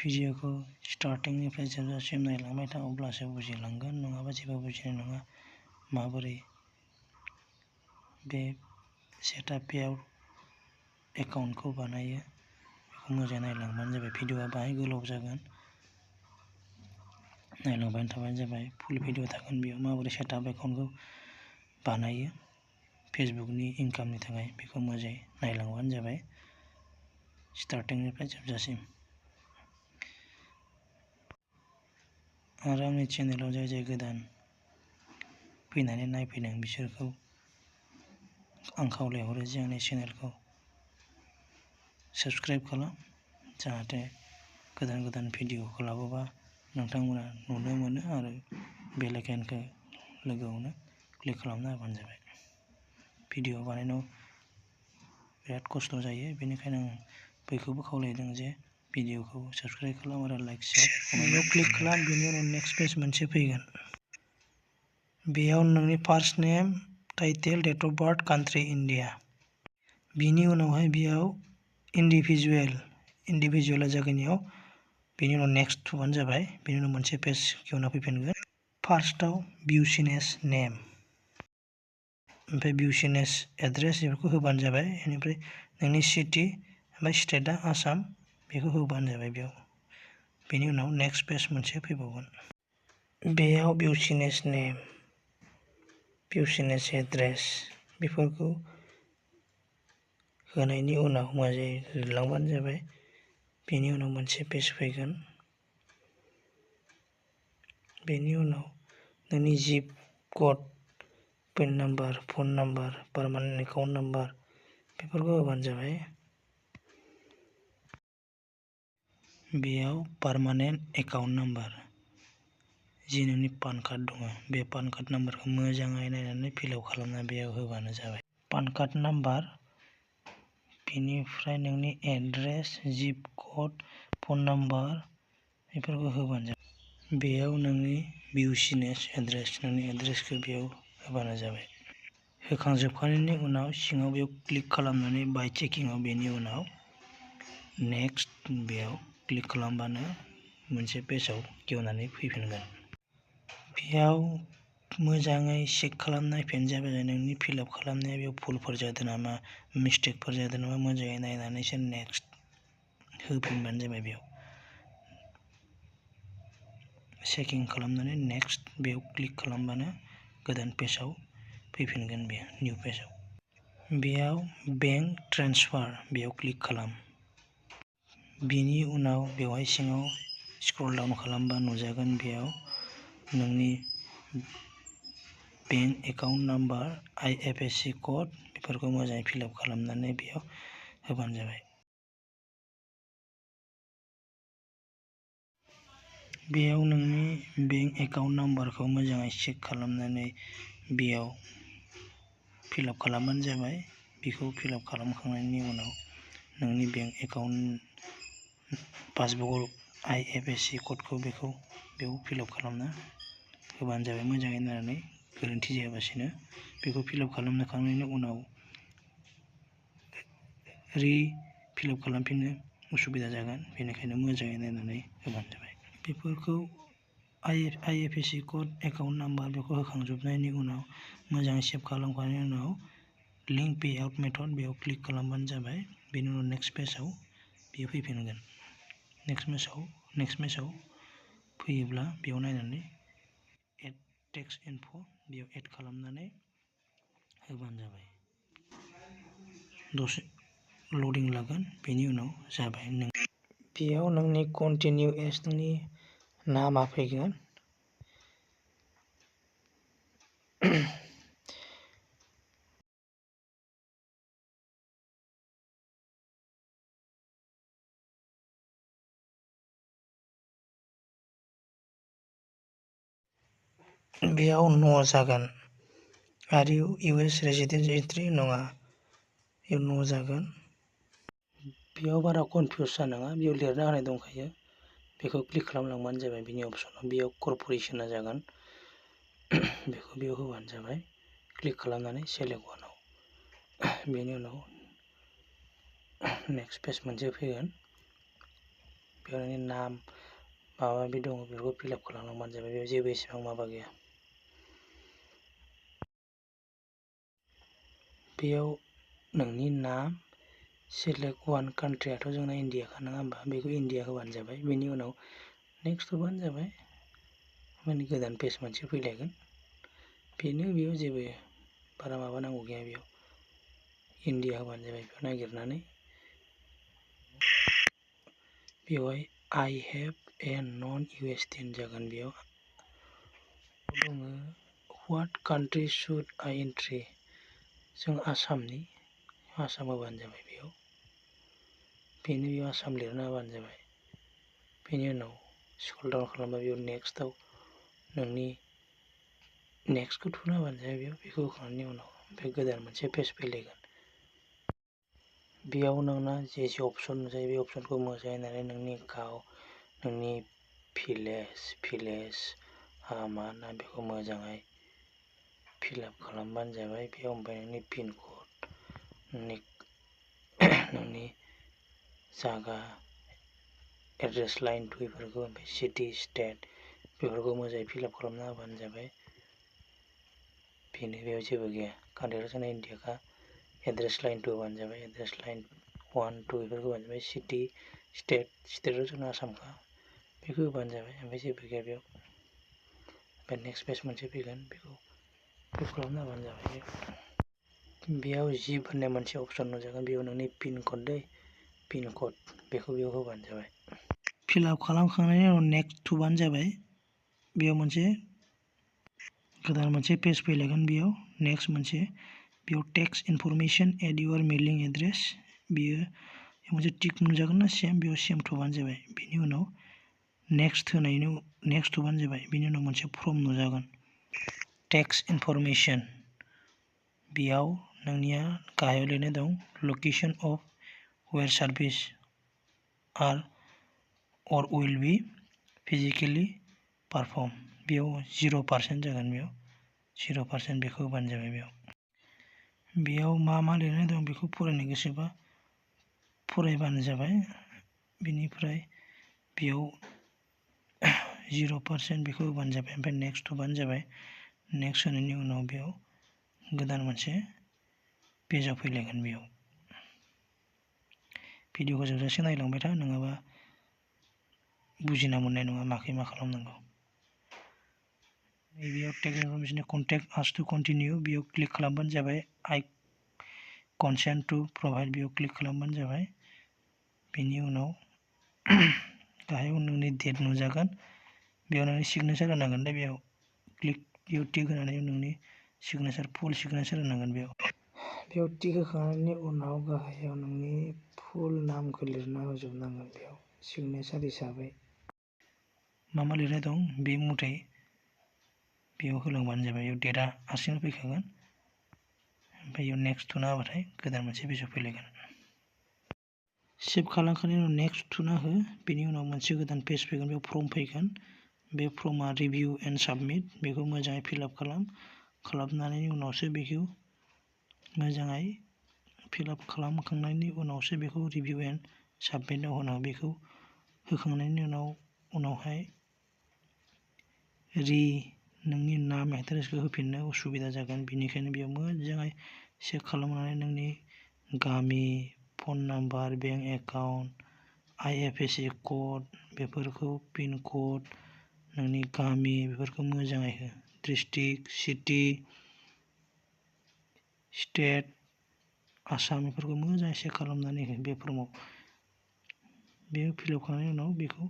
भिडिअखौ स्टार्टिंनिफ्राय जोबजासिम नायलांबाय था, अब्लासो बुजिलांगोन, नङाबा जेबो बुजिनाय नङा। माबोरै बे सेटआप पेआउट एकाउन्टखौ बानायो बेखौ मोजाङै नायलांबानो जाबाय। भिडिअआ बाहाय गोलाव जागोन, नायलांबाय थाबानो जाबाय। फुल भिडिअ थागोन बेयाव माबोरै सेटआप एकाउन्टखौ बानायो फेसबुकनि इनकामनि थाखाय, बेखौ मोजाङै नायलांबानो जाबाय स्टार्टिंनिफ्राय जोबजासिम। आरो आंनि चेनेलाव जाय जाय गोदान फैनानै नायफैदों बिसोरखौ आं खावलायहरो जे आंनि चेनेलखौ साबस्क्राइब खालाम, जाहाथे गोदान गोदान भिडिअखौ लाबोबा नोंथांमोना नुनो मोनो आरो बेल आइकनखौ लोगोआवनो क्लिक खालामना होबानो जाबाय। भिडिअ बानायनायाव बिराद खस्थ' जायो, बेनिखायनो आं बयखौबो खावलायदों जे भिडिअखौ साबस्क्राइब खालाम आरो लाइक शेयार बेयाव क्लिक खालाम। बेनि उनाव नेक्स्ट पेज मोनसे फैगोन। बेयाव नोंनि first name, title, date of birth, country India. बिनि उनावहाय बेयाव इन्डिभिजुवेला जागोन इयाव। बेनि उनाव नेक्स्ट थुबानो जाबाय। बेनि उनाव मोनसे पेज खेवना फैफिनगोन। फार्स्टआव बिजनेस नेम, ओमफ्राय बिजनेस एड्रेस बेफोरखौ होबानो जाबाय। बेनिफ्राय नोंनि सिटि ओमफ्राय स्टेटआ आसाम, बेखौ होबानो जाबाय बेयाव। बेनि उनाव नेक्स्ट पेज मोनसे फैबावगोन। बेयाव बिजनेस नेम, बिजनेस एड्रेस बेफोरखौ होनायनि उनाव मोजाङै लिरलांबानो जाबाय। बेनि उनाव मोनसे पेज फैगोन। बेनि उनाव नोंनि zip code, pin number, phone number, permanent account number बेफोरखौ होबानो जाबाय। बेयाव पारमानेन्ट एकाउन्ट नाम्बार, जि नोंनि पान कार्ड दङ, बे पान कार्ड नाम्बारखौ मोजाङै नायनानै फिलआप खालामना बेयाव होबानो जाबाय। पान कार्ड नाम्बार, बेनिफ्राय नोंनि एड्रेस, जिप कड, फन नाम्बार बेफोरखौ होबानो जाबाय। बेयाव नोंनि बिजनेस एड्रेस, नोंनि एड्रेसखौ बेयाव होबानो जाबाय। होखांजोबखांनायनि उनाव सिङाव बेयाव क्लिक खालामनानै बाय चेकिंआव बेनि उनाव नेक्स्ट बेयाव क्लिक खालामबानो मोनसे पेजआव खेवनानै फैफिनगोन। बेयाव मोजाङै चेक खालामना नायफिनबानो जाबाय नोंनि फिलआप खालामनाया बेयाव भुलफोर जादों नामा, मिस्टेकफोर जादों नामा, मोजाङै नायनानैसो नेक्स्ट होफिनबानो जाबाय। बेयाव चेकिं खालामनानै नेक्स्ट बेयाव क्लिक खालामबानो गोदान पेजआव फैफिनगोन, बेयो निउ पेजआव। बेयाव बेंक ट्रेन्सफार बेयाव क्लिक खालाम। बेनि उनाव बेवहाय सिङाव स्क्रल डाउन खालामबा नुजागोन बेयाव नोंनि bank account number, IFSC code बेफोरखौ मोजाङै फिलआप खालामनानै बेयाव होबानो जाबाय। बेयाव नोंनि बेंक एकाउन्ट नाम्बारखौ मोजाङै चेक खालामनानै बेयाव फिलआप खालामबानो जाबाय। बेखौ फिलआप खालामखांनायनि उनाव नोंनि बेंक एकाउन्ट पासबुकआव IFSC क'डखौ बेयाव फिलआप खालामना होबानो जाबाय। मोजाङै नायनानै गोरोन्थि जायालासिनो बेखौ फिलआप खालामखांनायनि उनाव फिलआप खालामफिननो उसुबिदा जागोन, बेनिखायनो मोजाङै नायनानै होबानो जाबाय। बेफोरखौ IFSC क'ड, एकाउन्ट नाम्बार बेखौ होखांजोबनायनि उनाव मोजाङै सेभ खालामखांनायनि उनाव लिंक पे आउट मेथड बेयाव क्लिक खालामबानो जाबाय। बेनि उनाव नेक्स्ट पेजआव बेयो फैफिनगोन। नेक्स्ट पेजआव फैयोब्ला बेयाव नायनानै एड टेक्स इनफ' बेयाव एड खालामनानै होबानो जाबाय। दसे लडिं लागोन, बेनि उनाव जाबाय। बेयाव नोंनि कन्टिनिउ एज नोंनि नामा फैगोन। बेयाव न' जागोन आरो US रेजिडेन्स एन्ट्रि नङा, बेयाव न' जागोन। बेयाव बारा कनफिउस जानाङा, बेयाव लिरना होनाय दंखायो, बेखौ क्लिक खालामलांबानो जाबाय। बिनि अपसनाव बेयाव कर्प'रेसना जागोन, बेखौ बेयाव होबानो जाबाय। क्लिक खालामनानै सेलेक्ट वानआव। बेनि उनाव नेक्स्ट पेज मोनसे फैगोन, बेयाव नोंनि नाम माबा माबि दङ बेफोरखौ फिलआप खालामलांबानो जाबाय। बेयाव जेबो एसेबां माबा गैया। बेयाव नोंनि नाम सेलेक्ट वान कान्ट्रियाथ' जोंना इण्डियाखा नङा होमबा, बेखौ इण्डिया होबानो जाबाय। बेनि उनाव नेक्स्ट होबानो जाबाय। माने गोदान पेज मोनसे फैलायगोन। बेनो बेयाव जेबो बारा माबा नांगौ गैया। बेयाव इण्डिया होबानो जाबाय। बेयाव नागिरनानै बेवहाय आइ हेभ ए नन इउएसटिन जागोन। बेयाव दङ what country should I entry, जों आसाम होबानो जाबाय। बेयाव आसाम लिरना होबानो जाबाय। बेनि उनाव स्क्रल डाउन खालामबा बेयाव नेक्स्टआव नोंनि नेक्स्टखौ थुना होबानो जाबाय। बेखौ होखांनायनि उनाव ओमफ्राय गोदान मोनसे पेज फैलायगोन। बेयाव नोंना जे अपसन नुजायो बे अपसनखौ मोजाङै नायनानै नोंनि भिलेज मा ना बेखौ मोजाङै फिलआप खालामबानो जाबाय। बेयाव ओमफ्राय नोंनि पिन कड, नोंनि जागा, एड्रेस लाइन बेफोरखौ, ओमफ्राय सिटि स्टेट बेफोरखौ मोजाङै फिलआप खालामना होबानो जाबाय। बेनो, बेयाव जेबो गैया। कान्ट्रियाथ' जोंना इण्डियाखा। एड्रेस लाइन 2 होबानो जाबाय। एड्रेस लाइन 1, 2 बेफोरखौ होबानो जाबाय। सिटि स्टेटआथ' जोंना आसामखा, बेखौ होबानो जाबाय। ओमफ्राय जेबो गैया बेयाव। ओमफ्राय नेक्स्ट पेज मोनसे फैगोन, बेखौ क्लिक खालामना होबानो जाबाय। बेयाव जिप होननाय मोनसे अपसन नुजागोन। बेयाव नोंनि पिन कड बेखौ बेयाव होबानो जाबाय। फिलआप खालामखांनायनि उनाव नेक्स्ट थुबानो जाबाय। बेयाव गोदान मोनसे पेज फैलायगोन। बेयाव नेक्स्ट बेयाव टेक्स्ट इनफरमेसन एड इउर मेलिं एड्रेस, बेयो मोनसे टिक नुजागोन ना सेम, बेयाव सेम थुबानो जाबाय। बेनि उनाव नेक्स्ट थुबानो जाबाय। बेनि उनाव मोनसे फर्म नुजागोन, टेक्स्ट इनफरमेसन। बेयाव नोंनिया गाहायाव लिरनाय दं लकेसन अफ वेयर सार्भिस आर अर उइल बी फिजिकेलि पारफर्म, बेयाव 0% जागोन। बेयाव 0% बेखौ होबानो जाबाय। बेयाव मा लिरनाय दं बेखौ फरायनो गोसोबा फरायबानो जाबाय। बेनिफ्राय बेयाव 0% बेखौ होबानो जाबाय। ओमफ्राय नेक्स्ट होबानो जाबाय। नेक्स्ट होनायनि उनाव बेयाव गोदान मोनसे पेजाव फैलायगोन। बेयाव भिडिअखौ जोबजासे नायलांबाय था, नङाबा बुजिना मोननाय नङा माखै मा खालामनांगौ। बेयाव टेक्स्ट इनफरमेसन कन्टेक्ट आस टु कन्टिनिउ, बेयाव क्लिक खालामबानो जाबाय। आइ कनसेन्ट टु प्रभाइड, बेयाव क्लिक खालामबानो जाबाय। बेनि उनाव गाहायाव नोंनि डेट नुजागोन। बेयाव नोंनि सिगनेसार होनांगोन दे। बेयाव टिक होनानै नोंनि फुल सिगनेसार होनांगोन। बेयाव टिक होखांनायनि उनाव गाहायाव नोंनि फुल नामखौ लिरना होजोबनांगोन। बेयाव सिगनेसार हिसाबै मा लिरनाय दं बे मथै बेयाव होलांबानो जाबाय। बेयाव डेटआ हारसिंनो फैखागोन। ओमफ्राय बेयाव नेक्स्ट थुना होबाथाय गोदान मोनसे पेजाव फैलायगोन। सेभ खालामखांनायनि उनाव नेक्स्ट थुना हो। बेनि उनाव मोनसे गोदान पेज फैगोन। बेयाव फर्म फैगोन। बे फर्मआ रिभिउ एन्ड साबमिट, बेखौ मोजाङै फिलआप खालामनायनि उनावसो बेखौ मोजाङै फिलआप खालामखांनायनि उनावसो बेखौ रिभिउ एन्ड साबमिटआव होनांगौ। बेखौ होखांनायनि उनावहाय नोंनि नाम एड्रेसखौ होफिननो उसुबिदा जागोन। बेनिखायनो बेयाव मोजाङै चेक खालामनानै नोंनि गामि, phone number, bank account, IFSC code बेफोरखौ, पिन कड, नोंनि गामि बेफोरखौ मोजाङै हो। डिस्ट्रिक्ट, सिटि, स्टेट, आसाम बेफोरखौ मोजाङै चेक खालामनानै हो बे फर्माव। बेयाव फिलआप खालामनायनि उनाव बेखौ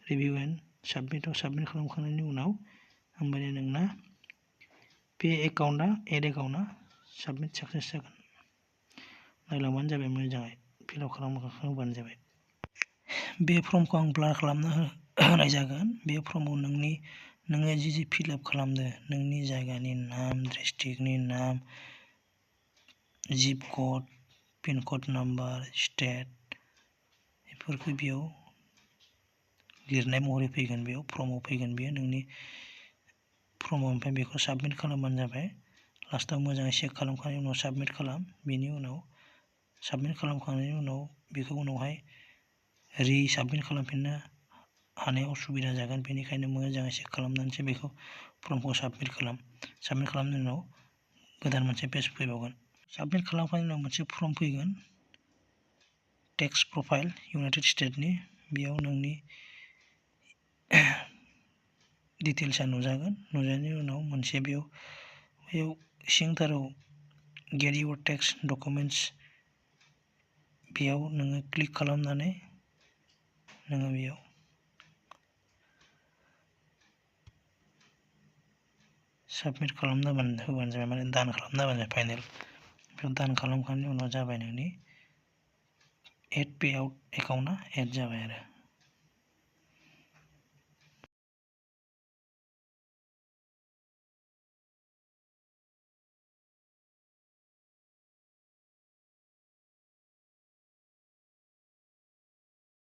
रिभिउ एन्ड साबमिट खालामखांनायनि उनाव होमबानिया नोंना बे एड एकाउन्टआ साबमिट साक्सेस जागोन। नायलांबानो जाबाय, मोजाङै फिलआप खालामहोबानो जाबाय। बे फर्मखौ आं ब्लार खालामना होनाय जागोन। बे फर्माव नोङो जि फिलआप खालामदो, नोंनि जायगानि नाम, डिस्ट्रिक्टनि नाम, zip code, pin code number, state बेफोरखौ बेयाव लिरनाय महरै फैगोन। बेयाव फर्माव फैगोन। बेयो नोंनि फर्माव। ओमफ्राय बेखौ साबमिट खालामबानो जाबाय। लास्टआव मोजाङै चेक खालामखांनायनि उनाव साबमिट खालाम। बेनि उनाव साबमिट खालामखांनायनि उनाव बेखौ उनावहाय साबमिट खालामफिननो हानाय असुबिदा जागोन, बेनिखायनो मोजाङै चेक खालामनानैसो बेखौ फर्मखौ साबमिट खालाम। साबमिट खालामनायनि उनाव गोदान मोनसे पेज फैबावगोन। साबमिट खालामखांनायनि उनाव मोनसे फर्म फैगोन, टेक्स प्रफाइल इउनाइटेड स्टेट्सनि। बेयाव नोंनि डिटेल्सआ नुजागोन। नुजानायनि उनाव मोनसे बेयाव सिंथाराव गेट इउर टेक्स डकुमेन्टस, बेयाव नोङो क्लिक खालामनानै नोङो बेयाव साबमिट खालामना होबानो जाबाय, माने दान खालामना होबानो जाबाय फाइनेल। बेयाव दान खालामखांनायनि उनाव जाबाय नोंनि एड पे आउट एकाउन्टआ एड जाबाय आरो।